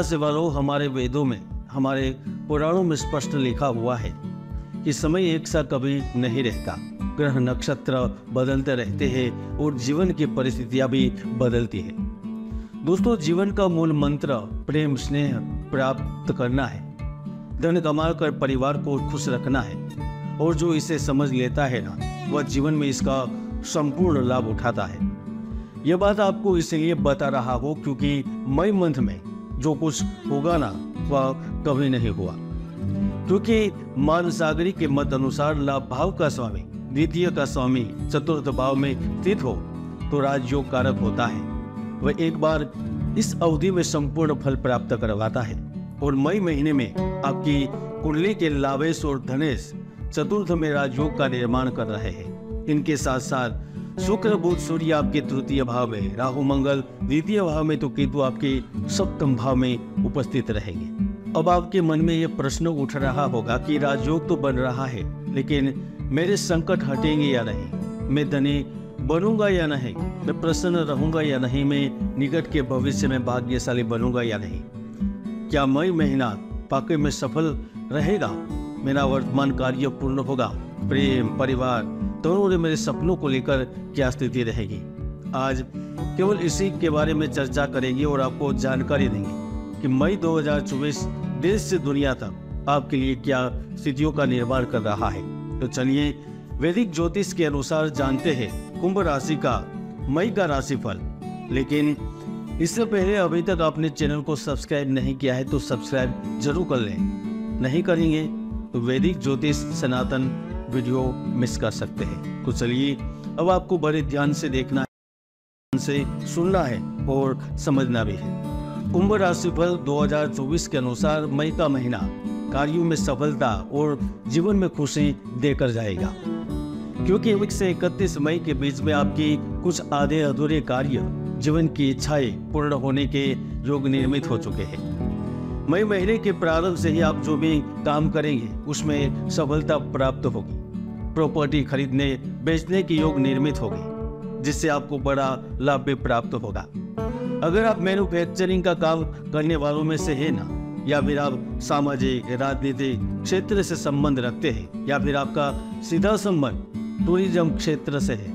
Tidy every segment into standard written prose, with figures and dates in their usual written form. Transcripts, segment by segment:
राशि वालों, हमारे वेदों में, हमारे पुराणों में स्पष्ट लिखा हुआ है कि समय एक सा कभी नहीं रहता। ग्रह नक्षत्र बदलते रहते हैं और जीवन की परिस्थितियां भी बदलती है। दोस्तों, जीवन का मूल मंत्र प्रेम स्नेह प्राप्त करना है, धन कमाकर परिवार को खुश रखना है, और जो इसे समझ लेता है ना, वह जीवन में इसका संपूर्ण लाभ उठाता है। यह बात आपको इसलिए बता रहा हूँ क्योंकि मई मंथ में जो कुछ होगा ना, वह कभी नहीं हुआ। क्योंकि मानसागरी के मत अनुसार लाभ भाव का स्वामी, द्वितीय का स्वामी चतुर्थ भाव में स्थित हो तो राजयोग कारक होता है। वह एक बार इस अवधि में संपूर्ण फल प्राप्त करवाता है। और मई महीने में आपकी कुंडली के लावेश और धनेश चतुर्थ में राजयोग का निर्माण कर रहे हैं। इनके साथ साथ शुक्र बुध सूर्य आपके तृतीय भाव में, राहु मंगल द्वितीय भाव में, तो केतु आपके सप्तम भाव में उपस्थित रहेंगे। अब आपके मन में यह प्रश्न उठ रहा होगा कि राजयोग तो बन रहा है, लेकिन मेरे संकट हटेंगे या नहीं, मैं धनी बनूंगा या नहीं, मैं प्रसन्न रहूंगा या नहीं, मैं निकट के भविष्य में भाग्यशाली बनूंगा या नहीं, क्या मई महीना वाकई में सफल रहेगा, मेरा वर्तमान कार्य पूर्ण होगा, प्रेम परिवार दोनों ने मेरे सपनों को लेकर क्या स्थिति रहेगी। आज केवल इसी के बारे में चर्चा करेंगे और आपको जानकारी देंगे कि मई 2024 देश से दुनिया तक आपके लिए क्या स्थितियों का निर्माण कर रहा है। तो चलिए वैदिक ज्योतिष के अनुसार जानते हैं कुंभ राशि का मई का राशिफल। लेकिन इससे पहले अभी तक आपने चैनल को सब्सक्राइब नहीं किया है तो सब्सक्राइब जरूर कर लें, नहीं करेंगे तो वैदिक ज्योतिष सनातन वीडियो मिस कर सकते हैं। तो चलिए अब आपको बड़े ध्यान से देखना है, ध्यान से सुनना है और समझना भी है। कुंभ राशिफल 2024 के अनुसार मई का महीना कार्यों में सफलता और जीवन में खुशी देकर जाएगा। क्योंकि 1 से 31 मई के बीच में आपकी कुछ आधे अधूरे कार्य, जीवन की इच्छाएं पूर्ण होने के योग निर्मित हो चुके हैं। मई महीने के प्रारंभ से ही आप जो भी काम करेंगे उसमें सफलता प्राप्त होगी। प्रॉपर्टी खरीदने बेचने की योग निर्मित होगी, जिससे आपको बड़ा लाभ भी प्राप्त होगा। अगर आप मैन्युफैक्चरिंग का काम करने वालों में से है ना, या फिर आप सामाजिक राजनीतिक क्षेत्र से संबंध रखते हैं, या फिर आपका सीधा संबंध टूरिज्म क्षेत्र से है,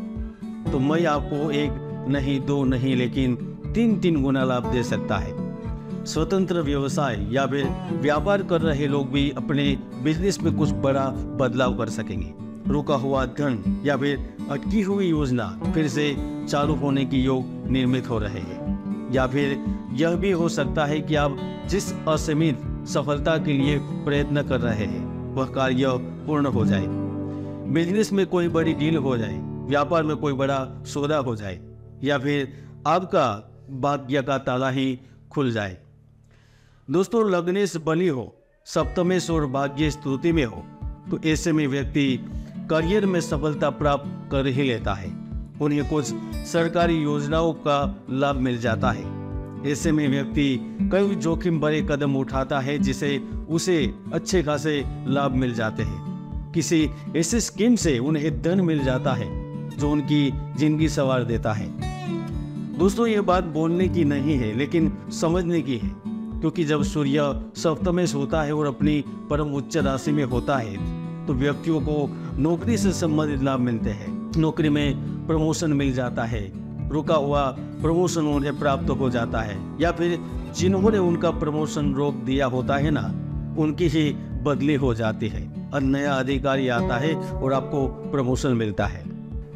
तो मई आपको 1 नहीं 2 नहीं लेकिन 3 गुना लाभ दे सकता है। स्वतंत्र व्यवसाय या फिर व्यापार कर रहे लोग भी अपने बिजनेस में कुछ बड़ा बदलाव कर सकेंगे। रुका हुआ धन या फिर अटकी हुई योजना फिर से चालू होने की योग निर्मित हो रहे हैं। या फिर यह भी हो सकता है कि आप जिस असीमित सफलता के लिए प्रयत्न कर रहे हैं वह कार्य पूर्ण हो जाए, बिजनेस में कोई बड़ी डील हो जाए, व्यापार में कोई बड़ा सौदा हो जाए, या फिर आपका भाग्य का ताला ही खुल जाए। दोस्तों, लग्नेश बनी हो, सप्तमेश और भाग्य स्तुति में हो, तो ऐसे में व्यक्ति करियर में सफलता प्राप्त कर ही लेता है। उन्हें कुछ सरकारी योजनाओं का लाभ मिल जाता है। ऐसे में व्यक्ति कई जोखिम भरे कदम उठाता है जिसे उसे अच्छे खासे लाभ मिल जाते हैं। किसी ऐसे स्कीम से उन्हें धन मिल जाता है जो उनकी जिंदगी संवार देता है। दोस्तों, ये बात बोलने की नहीं है लेकिन समझने की है, क्योंकि जब सूर्य सप्तमेश होता है और अपनी परम उच्च राशि में होता है तो व्यक्तियों को नौकरी से संबंधित लाभ मिलते हैं। नौकरी में प्रमोशन मिल जाता है, रुका हुआ प्रमोशन उन्हें प्राप्त हो जाता है, या फिर जिन्होंने उनका प्रमोशन रोक दिया होता है ना, उनकी ही बदली हो जाती है और नया अधिकारी आता है और आपको प्रमोशन मिलता है।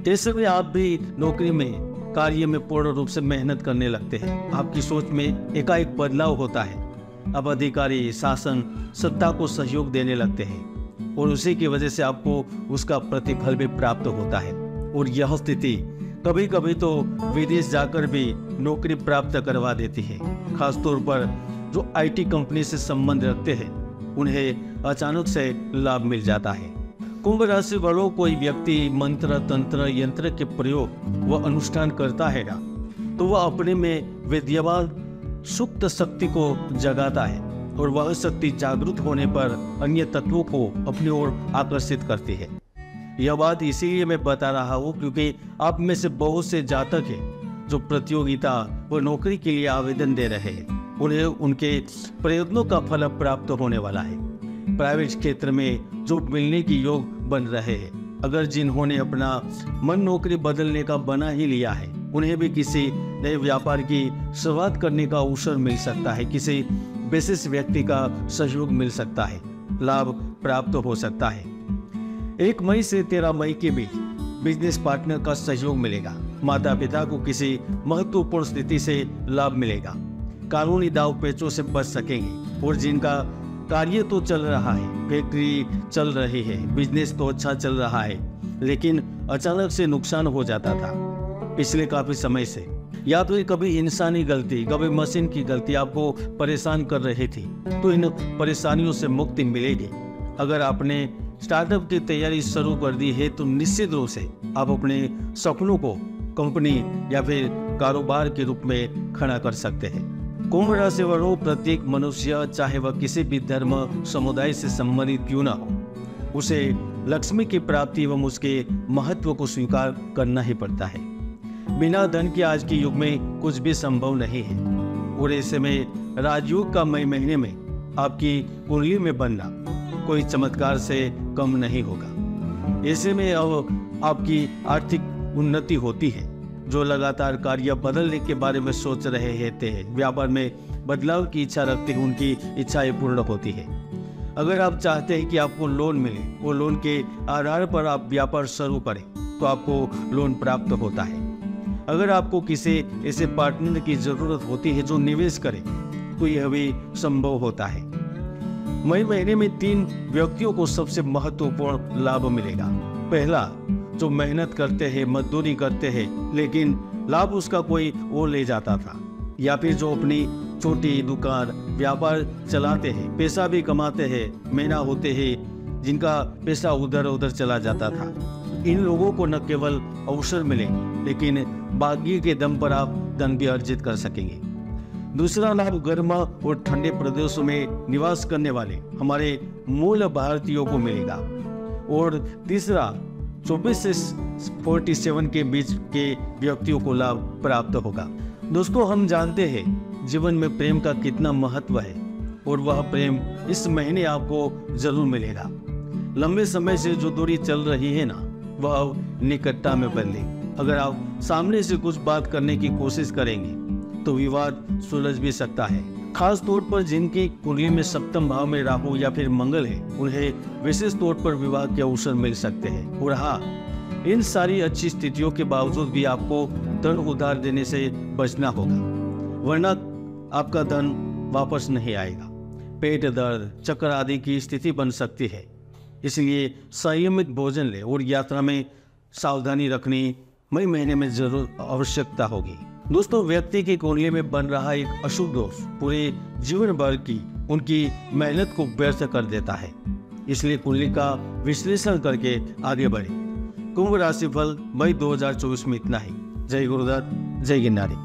ऐसे में आप भी नौकरी में कार्य में पूर्ण रूप से मेहनत करने लगते हैं। आपकी सोच में एकाएक बदलाव होता है। अब अधिकारी शासन सत्ता को सहयोग देने लगते हैं और उसी की वजह से आपको उसका प्रतिफल भी प्राप्त होता है। और यह स्थिति कभी कभी तो विदेश जाकर भी नौकरी प्राप्त करवा देती है। खासतौर पर जो IT कंपनी से संबंध रखते हैं उन्हें अचानक से लाभ मिल जाता है। कुंभ राशि वालों, कोई व्यक्ति मंत्र तंत्र यंत्र के प्रयोग व अनुष्ठान करता है ना, तो वह अपने में विद्यमान सुप्त शक्ति को जगाता है और वह शक्ति जागृत होने पर अन्य तत्वों को अपनी ओर आकर्षित करती है। यह बात इसीलिए मैं बता रहा हूँ क्योंकि आप में से बहुत से जातक हैं जो प्रतियोगिता व नौकरी के लिए आवेदन दे रहे हैं, उन्हें उनके प्रयत्नों का फल प्राप्त होने वाला है। प्राइवेट क्षेत्र में जॉब मिलने की योग बन रहे हैं। अगर जिन्होंने अपना मन नौकरी बदलने का बना ही लिया है, उन्हें भी किसी नए व्यापार की शुरुआत करने का अवसर मिल सकता है। किसी विशेष व्यक्ति का सहयोग मिल सकता है, लाभ प्राप्त हो सकता है। 1 मई से 13 मई के बीच बिजनेस पार्टनर का सहयोग मिलेगा। माता पिता को किसी महत्वपूर्ण स्थिति से लाभ मिलेगा। कानूनी दाव पेचों से बच सकेंगे। और जिनका कार्य तो चल रहा है, फैक्ट्री चल रही है, बिजनेस तो अच्छा चल रहा है, लेकिन अचानक से नुकसान हो जाता था पिछले काफी समय से, या तो कभी इंसानी गलती, कभी मशीन की गलती आपको परेशान कर रही थी, तो इन परेशानियों से मुक्ति मिलेगी। अगर आपने स्टार्टअप की तैयारी शुरू कर दी है तो निश्चित रूप से आप अपने सपनों को कंपनी या फिर कारोबार के रूप में खड़ा कर सकते हैं। कुंभ राशि वालों, प्रत्येक मनुष्य चाहे वह किसी भी धर्म समुदाय से संबंधित क्यों ना हो, उसे लक्ष्मी की प्राप्ति एवं उसके महत्व को स्वीकार करना ही पड़ता है। बिना धन के आज के युग में कुछ भी संभव नहीं है। और ऐसे में राजयोग का मई महीने में आपकी कुंडली में बनना कोई चमत्कार से कम नहीं होगा। ऐसे में अब आपकी आर्थिक उन्नति होती है। जो लगातार कार्य बदलने के बारे में सोच रहे रहते हैं, व्यापार में बदलाव की इच्छा रखते हैं, उनकी इच्छाएं पूर्ण होती है। अगर आप चाहते हैं कि आपको लोन मिले और लोन के आधार पर आप व्यापार शुरू करें, तो आपको लोन प्राप्त होता है। अगर आपको किसी ऐसे पार्टनर की जरूरत होती है जो निवेश करे, तो यह भी संभव होता है। मई महीने में 3 व्यक्तियों को सबसे महत्वपूर्ण लाभ मिलेगा। पहला, जो मेहनत करते हैं, मजदूरी करते हैं, लेकिन लाभ उसका कोई और ले जाता था, या फिर जो अपनी छोटी दुकान व्यापार चलाते हैं, पैसा भी कमाते हैं, मेहनत होते हैं, जिनका पैसा उधर उधर चला जाता था, इन लोगों को न केवल अवसर मिले, लेकिन भाग्य के दम पर आप धन भी अर्जित कर सकेंगे। दूसरा लाभ, गर्म और ठंडे प्रदेशों में निवास करने वाले हमारे मूल भारतीयों को मिलेगा। और तीसरा, 24 से 47 के बीच के व्यक्तियों को लाभ प्राप्त होगा। दोस्तों, हम जानते हैं जीवन में प्रेम का कितना महत्व है, और वह प्रेम इस महीने आपको जरूर मिलेगा। लंबे समय से जो दूरी चल रही है ना, वह अब निकटता में बदले। अगर आप सामने से कुछ बात करने की कोशिश करेंगे तो विवाद सुलझ भी सकता है। खास तौर पर जिनकी कुंडली में सप्तम भाव में राहु या फिर मंगल है, उन्हें विशेष तौर पर विवाह के अवसर मिल सकते हैं। और हाँ, इन सारी अच्छी स्थितियों के बावजूद भी आपको धन उधार देने से बचना होगा, वरना आपका धन वापस नहीं आएगा। पेट दर्द, चक्कर आदि की स्थिति बन सकती है, इसलिए संयमित भोजन ले और यात्रा में सावधानी रखनी मई महीने में जरूर आवश्यकता होगी। दोस्तों, व्यक्ति की कुंडली में बन रहा एक अशुभ दोष पूरे जीवन भर की उनकी मेहनत को व्यर्थ कर देता है, इसलिए कुंडली का विश्लेषण करके आगे बढ़े। कुंभ राशि फल मई 2024 में इतना ही। जय गुरुदत्त, जय गिरनारी।